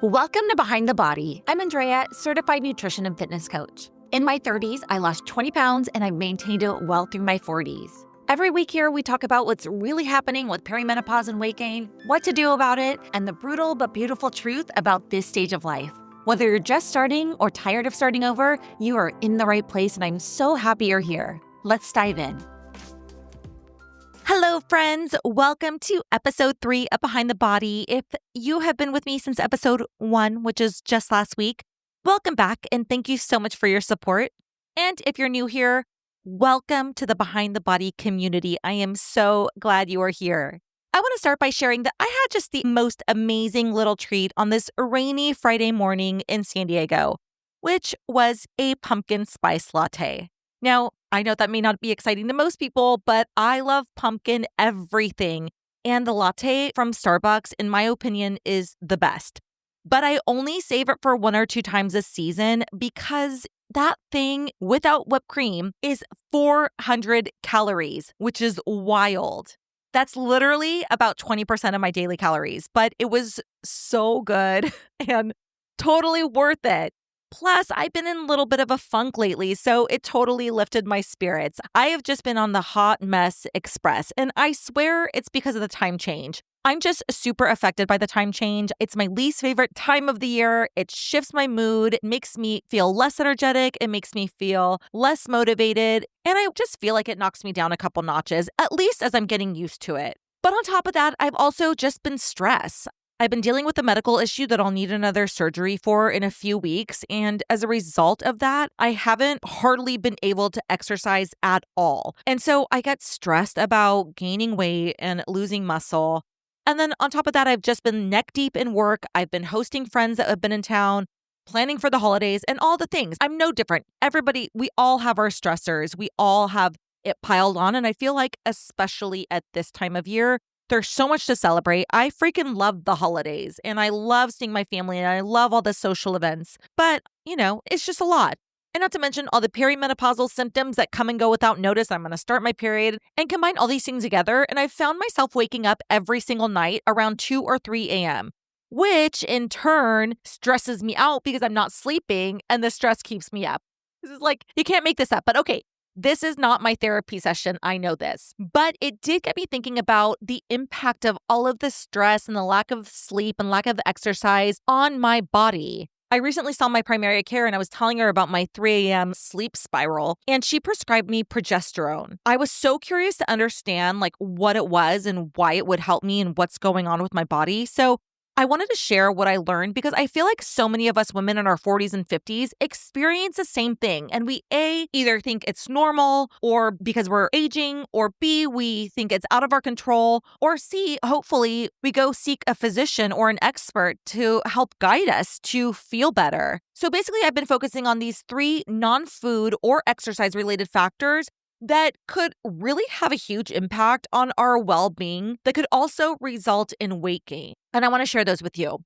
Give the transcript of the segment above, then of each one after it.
Welcome to Behind the Body. I'm Andrea, certified nutrition and fitness coach. In my 30s, I lost 20 pounds and I've maintained it well through my 40s. Every week here, we talk about what's really happening with perimenopause and weight gain, what to do about it, and the brutal but beautiful truth about this stage of life. Whether you're just starting or tired of starting over, you are in the right place and I'm so happy you're here. Let's dive in. Hello, friends. Welcome to episode 3 of Behind the Body. If you have been with me since episode 1, which is just last week, welcome back and thank you so much for your support. And if you're new here, welcome to the Behind the Body community. I am so glad you are here. I want to start by sharing that I had just the most amazing little treat on this rainy Friday morning in San Diego, which was a pumpkin spice latte. Now, I know that may not be exciting to most people, but I love pumpkin everything. And the latte from Starbucks, in my opinion, is the best. But I only save it for 1 or 2 times a season because that thing without whipped cream is 400 calories, which is wild. That's literally about 20% of my daily calories, but it was so good and totally worth it. Plus, I've been in a little bit of a funk lately, so it totally lifted my spirits. I have just been on the hot mess express, and I swear it's because of the time change. I'm just super affected by the time change. It's my least favorite time of the year. It shifts my mood, it makes me feel less energetic, it makes me feel less motivated, and I just feel like it knocks me down a couple notches, at least as I'm getting used to it. But on top of that, I've also just been stressed. I've been dealing with a medical issue that I'll need another surgery for in a few weeks. And as a result of that, I haven't hardly been able to exercise at all. And so I get stressed about gaining weight and losing muscle. And then on top of that, I've just been neck deep in work. I've been hosting friends that have been in town, planning for the holidays and all the things. I'm no different. Everybody, we all have our stressors. We all have it piled on. And I feel like especially at this time of year, there's so much to celebrate. I freaking love the holidays and I love seeing my family and I love all the social events. But, it's just a lot. And not to mention all the perimenopausal symptoms that come and go without notice. I'm going to start my period and combine all these things together. And I've found myself waking up every single night around 2 or 3 a.m., which in turn stresses me out because I'm not sleeping and the stress keeps me up. This is like, you can't make this up, but okay. This is not my therapy session, I know this, but it did get me thinking about the impact of all of the stress and the lack of sleep and lack of exercise on my body. I recently saw my primary care and I was telling her about my 3 a.m. sleep spiral and she prescribed me progesterone. I was so curious to understand what it was and why it would help me and what's going on with my body. So I wanted to share what I learned because I feel like so many of us women in our 40s and 50s experience the same thing. And we A, either think it's normal or because we're aging, or B, we think it's out of our control, or C, hopefully we go seek a physician or an expert to help guide us to feel better. So basically, I've been focusing on these 3 non-food or exercise related factors that could really have a huge impact on our well-being that could also result in weight gain. And I want to share those with you.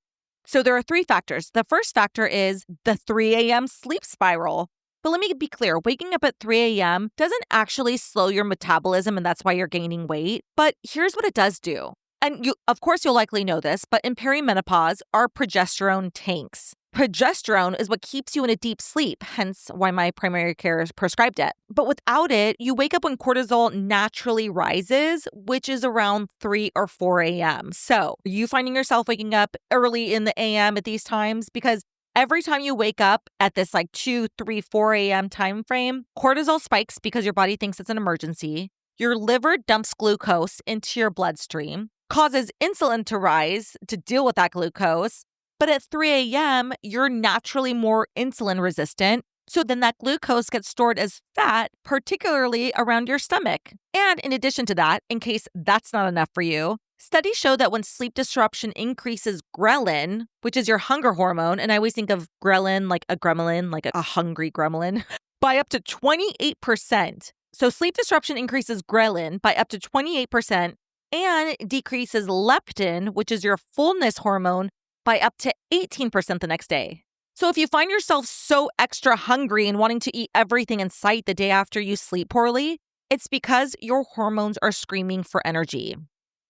So there are 3 factors. The first factor is the 3 a.m. sleep spiral. But let me be clear, waking up at 3 a.m. doesn't actually slow your metabolism and that's why you're gaining weight. But here's what it does do. And of course, you'll likely know this, but in perimenopause, our progesterone tanks. Progesterone is what keeps you in a deep sleep, hence why my primary care prescribed it. But without it, you wake up when cortisol naturally rises, which is around 3 or 4 a.m. So are you finding yourself waking up early in the a.m. at these times? Because every time you wake up at this 2, 3, 4 a.m. time frame, cortisol spikes because your body thinks it's an emergency. Your liver dumps glucose into your bloodstream, causes insulin to rise to deal with that glucose. But at 3 a.m., you're naturally more insulin resistant. So then that glucose gets stored as fat, particularly around your stomach. And in addition to that, in case that's not enough for you, studies show that when sleep disruption increases ghrelin, which is your hunger hormone, and I always think of ghrelin like a gremlin, like a hungry gremlin, by up to 28%. So sleep disruption increases ghrelin by up to 28% and decreases leptin, which is your fullness hormone, by up to 18% the next day. So if you find yourself so extra hungry and wanting to eat everything in sight the day after you sleep poorly, it's because your hormones are screaming for energy.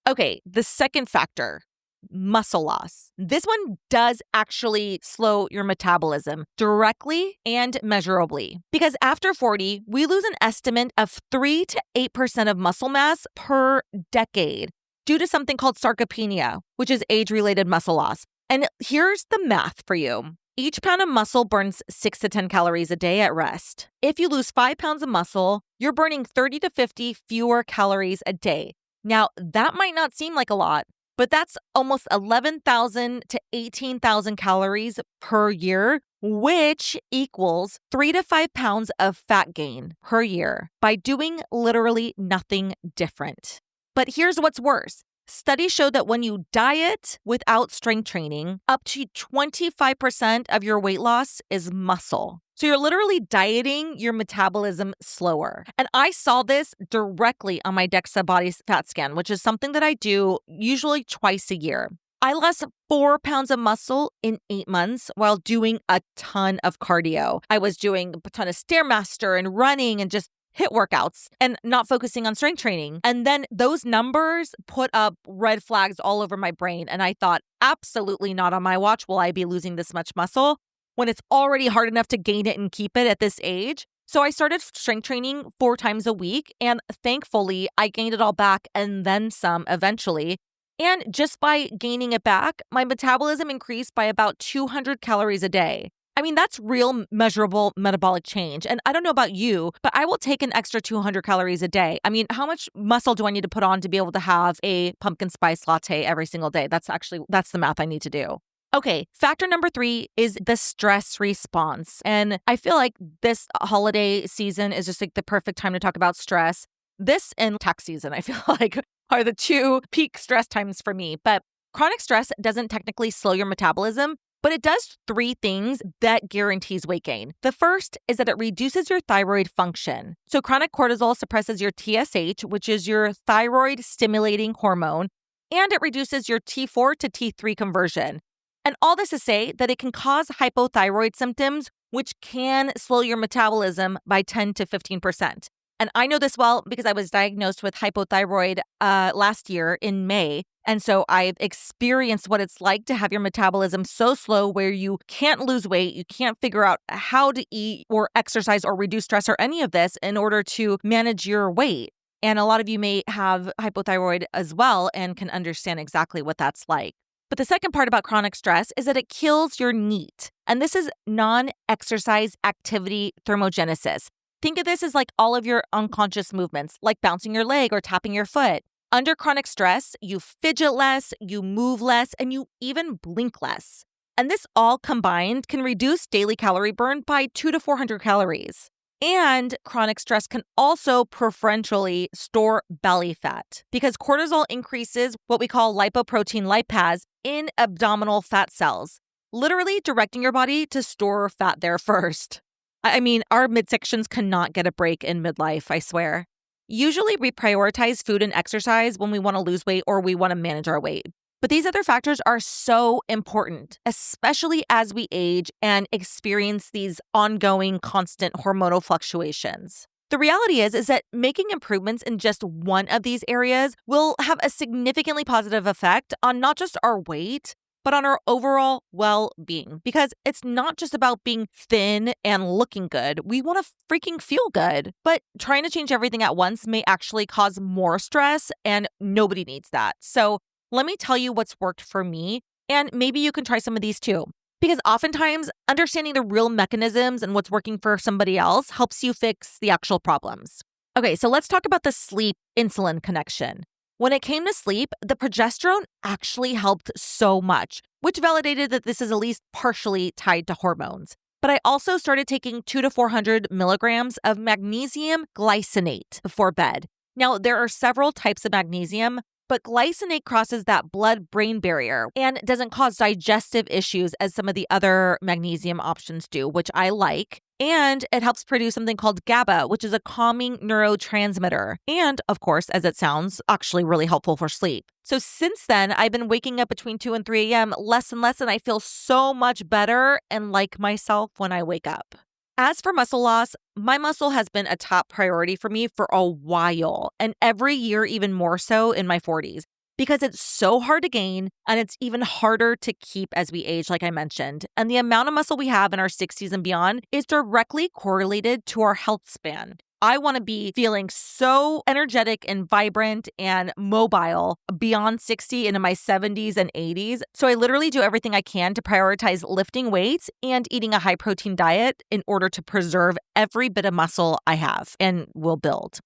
Okay, the second factor, muscle loss. This one does actually slow your metabolism directly and measurably. Because after 40, we lose an estimate of 3 to 8% of muscle mass per decade due to something called sarcopenia, which is age-related muscle loss. And here's the math for you. Each pound of muscle burns 6 to 10 calories a day at rest. If you lose 5 pounds of muscle, you're burning 30 to 50 fewer calories a day. Now, that might not seem like a lot, but that's almost 11,000 to 18,000 calories per year, which equals 3 to 5 pounds of fat gain per year by doing literally nothing different. But here's what's worse. Studies show that when you diet without strength training, up to 25% of your weight loss is muscle. So you're literally dieting your metabolism slower. And I saw this directly on my DEXA body fat scan, which is something that I do usually twice a year. I lost 4 pounds of muscle in 8 months while doing a ton of cardio. I was doing a ton of Stairmaster and running and just HIIT workouts and not focusing on strength training. And then those numbers put up red flags all over my brain. And I thought, absolutely not on my watch will I be losing this much muscle when it's already hard enough to gain it and keep it at this age. So I started strength training 4 times a week. And thankfully, I gained it all back and then some eventually. And just by gaining it back, my metabolism increased by about 200 calories a day. I mean, that's real measurable metabolic change. And I don't know about you, but I will take an extra 200 calories a day. I mean, how much muscle do I need to put on to be able to have a pumpkin spice latte every single day? That's the math I need to do. Okay, factor number 3 is the stress response. And I feel like this holiday season is just like the perfect time to talk about stress. This and tax season, I feel like, are the 2 peak stress times for me. But chronic stress doesn't technically slow your metabolism, but it does 3 things that guarantees weight gain. The first is that it reduces your thyroid function. So chronic cortisol suppresses your TSH, which is your thyroid stimulating hormone, and it reduces your T4 to T3 conversion. And all this to say that it can cause hypothyroid symptoms, which can slow your metabolism by 10 to 15%. And I know this well because I was diagnosed with hypothyroid last year in May. And so I've experienced what it's like to have your metabolism so slow where you can't lose weight, you can't figure out how to eat or exercise or reduce stress or any of this in order to manage your weight. And a lot of you may have hypothyroid as well and can understand exactly what that's like. But the second part about chronic stress is that it kills your NEAT. And this is non-exercise activity thermogenesis. Think of this as like all of your unconscious movements, like bouncing your leg or tapping your foot. Under chronic stress, you fidget less, you move less, and you even blink less. And this all combined can reduce daily calorie burn by 200 to 400 calories. And chronic stress can also preferentially store belly fat because cortisol increases what we call lipoprotein lipase in abdominal fat cells, literally directing your body to store fat there first. I mean, our midsections cannot get a break in midlife, I swear. Usually we prioritize food and exercise when we want to lose weight or we want to manage our weight. But these other factors are so important, especially as we age and experience these ongoing constant hormonal fluctuations. The reality is that making improvements in just one of these areas will have a significantly positive effect on not just our weight, but on our overall well-being. Because it's not just about being thin and looking good. We want to freaking feel good. But trying to change everything at once may actually cause more stress, and nobody needs that. So let me tell you what's worked for me, and maybe you can try some of these too. Because oftentimes, understanding the real mechanisms and what's working for somebody else helps you fix the actual problems. Okay, so let's talk about the sleep-insulin connection. When it came to sleep, the progesterone actually helped so much, which validated that this is at least partially tied to hormones. But I also started taking 200 to 400 milligrams of magnesium glycinate before bed. Now, there are several types of magnesium, but glycinate crosses that blood-brain barrier and doesn't cause digestive issues as some of the other magnesium options do, which I like. And it helps produce something called GABA, which is a calming neurotransmitter. And of course, as it sounds, actually really helpful for sleep. So since then, I've been waking up between 2 and 3 a.m. less and less, and I feel so much better and like myself when I wake up. As for muscle loss, my muscle has been a top priority for me for a while, and every year even more so in my 40s. because it's so hard to gain and it's even harder to keep as we age, like I mentioned. And the amount of muscle we have in our 60s and beyond is directly correlated to our health span. I want to be feeling so energetic and vibrant and mobile beyond 60 into my 70s and 80s. So I literally do everything I can to prioritize lifting weights and eating a high protein diet in order to preserve every bit of muscle I have and will build.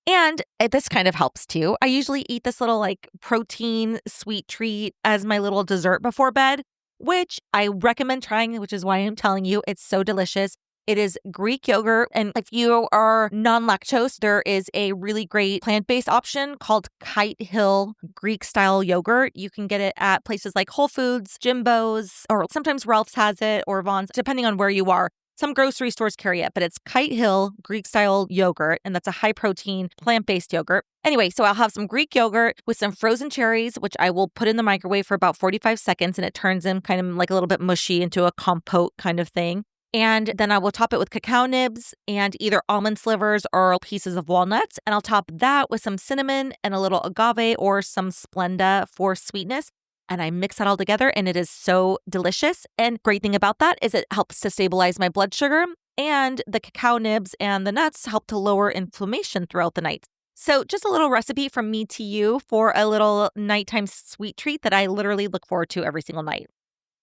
And this kind of helps too. I usually eat this little protein sweet treat as my little dessert before bed, which I recommend trying, which is why I'm telling you it's so delicious. It is Greek yogurt. And if you are non-lactose, there is a really great plant-based option called Kite Hill Greek style yogurt. You can get it at places like Whole Foods, Jimbo's, or sometimes Ralph's has it, or Vaughn's, depending on where you are. Some grocery stores carry it, but it's Kite Hill Greek style yogurt, and that's a high protein plant-based yogurt. Anyway, so I'll have some Greek yogurt with some frozen cherries, which I will put in the microwave for about 45 seconds, and it turns in kind of like a little bit mushy into a compote kind of thing. And then I will top it with cacao nibs and either almond slivers or pieces of walnuts. And I'll top that with some cinnamon and a little agave or some Splenda for sweetness. And I mix that all together and it is so delicious. And great thing about that is it helps to stabilize my blood sugar, and the cacao nibs and the nuts help to lower inflammation throughout the night. So just a little recipe from me to you for a little nighttime sweet treat that I literally look forward to every single night.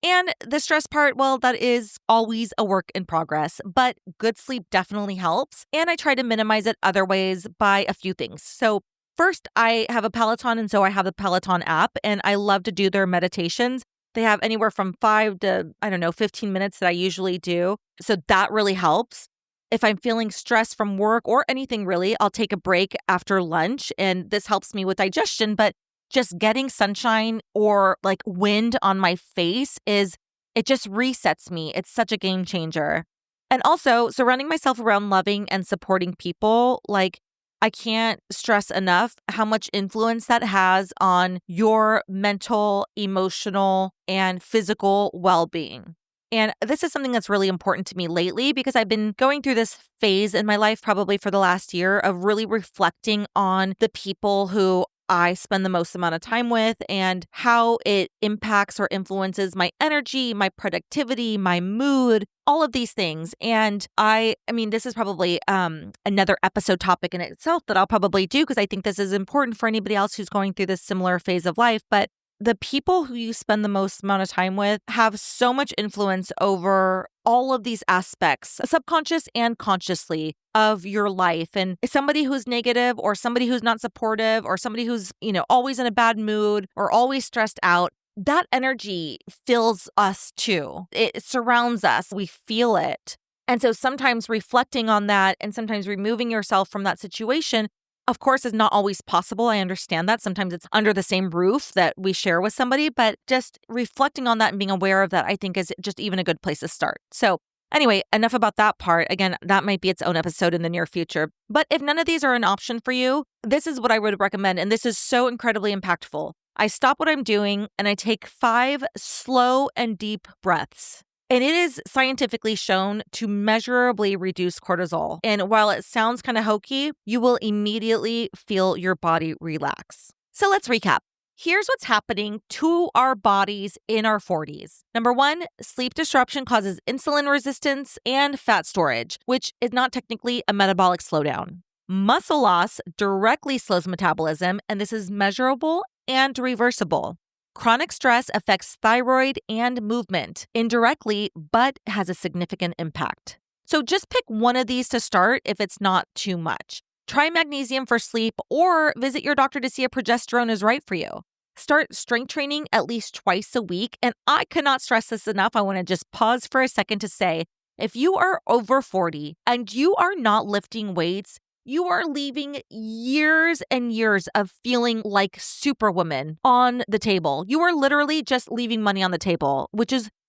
And the stress part, well, that is always a work in progress, but good sleep definitely helps. And I try to minimize it other ways by a few things. So first, I have a Peloton, and so I have the Peloton app, and I love to do their meditations. They have anywhere from 5 to, 15 minutes that I usually do. So that really helps. If I'm feeling stressed from work or anything really, I'll take a break after lunch, and this helps me with digestion, but just getting sunshine or wind on my face it just resets me. It's such a game changer. And also surrounding myself around loving and supporting people, I can't stress enough how much influence that has on your mental, emotional, and physical well-being. And this is something that's really important to me lately because I've been going through this phase in my life probably for the last year of really reflecting on the people who I spend the most amount of time with and how it impacts or influences my energy, my productivity, my mood, all of these things. And I mean, this is probably another episode topic in itself that I'll probably do because I think this is important for anybody else who's going through this similar phase of life. But the people who you spend the most amount of time with have so much influence over all of these aspects, subconscious and consciously, of your life. And somebody who's negative or somebody who's not supportive or somebody who's, always in a bad mood or always stressed out, that energy fills us too. It surrounds us. We feel it. And so sometimes reflecting on that and sometimes removing yourself from that situation, of course, is not always possible. I understand that. Sometimes it's under the same roof that we share with somebody, but just reflecting on that and being aware of that, I think, is just even a good place to start. So anyway, enough about that part. Again, that might be its own episode in the near future. But if none of these are an option for you, this is what I would recommend. And this is so incredibly impactful. I stop what I'm doing and I take 5 slow and deep breaths. And it is scientifically shown to measurably reduce cortisol. And while it sounds kind of hokey, you will immediately feel your body relax. So let's recap. Here's what's happening to our bodies in our 40s. Number 1, sleep disruption causes insulin resistance and fat storage, which is not technically a metabolic slowdown. Muscle loss directly slows metabolism, and this is measurable and reversible. Chronic stress affects thyroid and movement indirectly, but has a significant impact. So just pick one of these to start if it's not too much. Try magnesium for sleep or visit your doctor to see if progesterone is right for you. Start strength training at least twice a week. And I cannot stress this enough. I want to just pause for a second to say, if you are over 40 and you are not lifting weights, you are leaving years and years of feeling like Superwoman on the table. You are literally just leaving money on the table,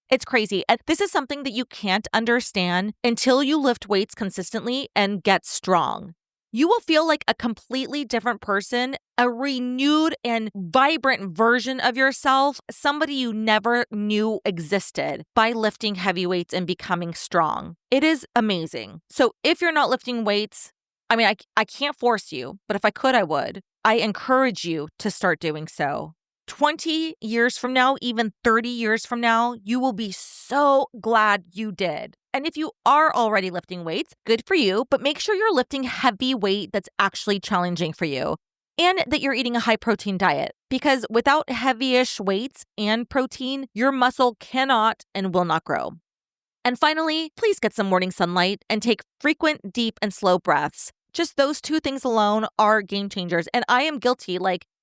it's crazy. And this is something that you can't understand until you lift weights consistently and get strong. You will feel like a completely different person, a renewed and vibrant version of yourself, somebody you never knew existed by lifting heavy weights and becoming strong. It is amazing. So if you're not lifting weights, I mean, I can't force you, but if I could, I would. I encourage you to start doing so. 20 years from now, even 30 years from now, you will be so glad you did. And if you are already lifting weights, good for you, but make sure you're lifting heavy weight that's actually challenging for you and that you're eating a high protein diet, because without heavy-ish weights and protein, your muscle cannot and will not grow. And finally, please get some morning sunlight and take frequent, deep, and slow breaths. Just those two things alone are game changers. And I am guilty.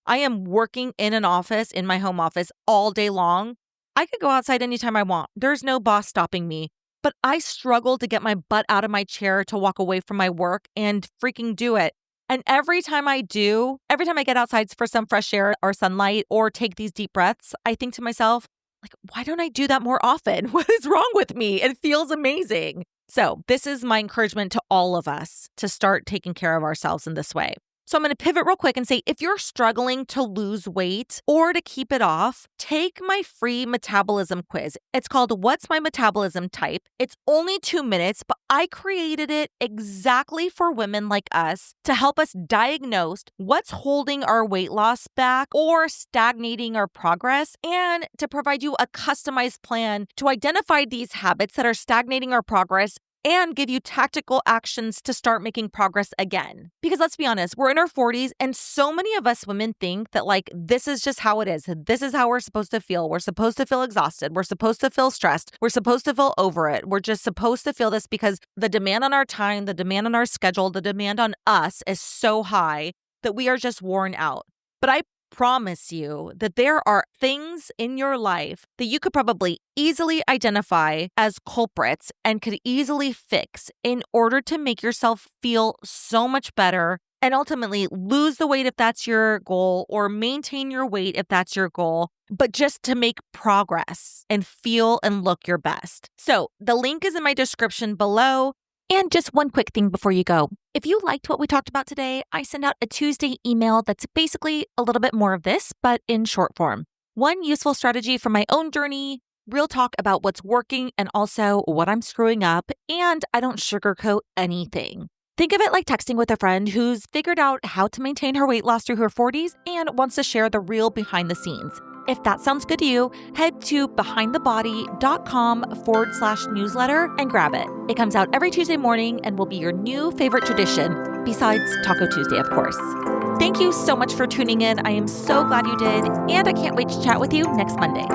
I am working in an office, in my home office, all day long. I could go outside anytime I want. There's no boss stopping me. But I struggle to get my butt out of my chair to walk away from my work and freaking do it. And every time I get outside for some fresh air or sunlight or take these deep breaths, I think to myself, why don't I do that more often? What is wrong with me? It feels amazing. So this is my encouragement to all of us to start taking care of ourselves in this way. So I'm going to pivot real quick and say, if you're struggling to lose weight or to keep it off, take my free metabolism quiz. It's called What's My Metabolism Type? It's only 2 minutes, but I created it exactly for women like us to help us diagnose what's holding our weight loss back or stagnating our progress, and to provide you a customized plan to identify these habits that are stagnating our progress and give you tactical actions to start making progress again. Because let's be honest, we're in our 40s and so many of us women think that this is just how it is. This is how we're supposed to feel. We're supposed to feel exhausted. We're supposed to feel stressed. We're supposed to feel over it. We're just supposed to feel this because the demand on our time, the demand on our schedule, the demand on us is so high that we are just worn out. But I promise you that there are things in your life that you could probably easily identify as culprits and could easily fix in order to make yourself feel so much better and ultimately lose the weight if that's your goal, or maintain your weight if that's your goal, but just to make progress and feel and look your best. So the link is in my description below. And just one quick thing before you go. If you liked what we talked about today, I send out a Tuesday email that's basically a little bit more of this, but in short form. One useful strategy from my own journey, real talk about what's working and also what I'm screwing up, and I don't sugarcoat anything. Think of it like texting with a friend who's figured out how to maintain her weight loss through her 40s and wants to share the real behind the scenes. If that sounds good to you, head to behindthebody.com/newsletter and grab it. It comes out every Tuesday morning and will be your new favorite tradition, besides Taco Tuesday, of course. Thank you so much for tuning in. I am so glad you did, and I can't wait to chat with you next Monday.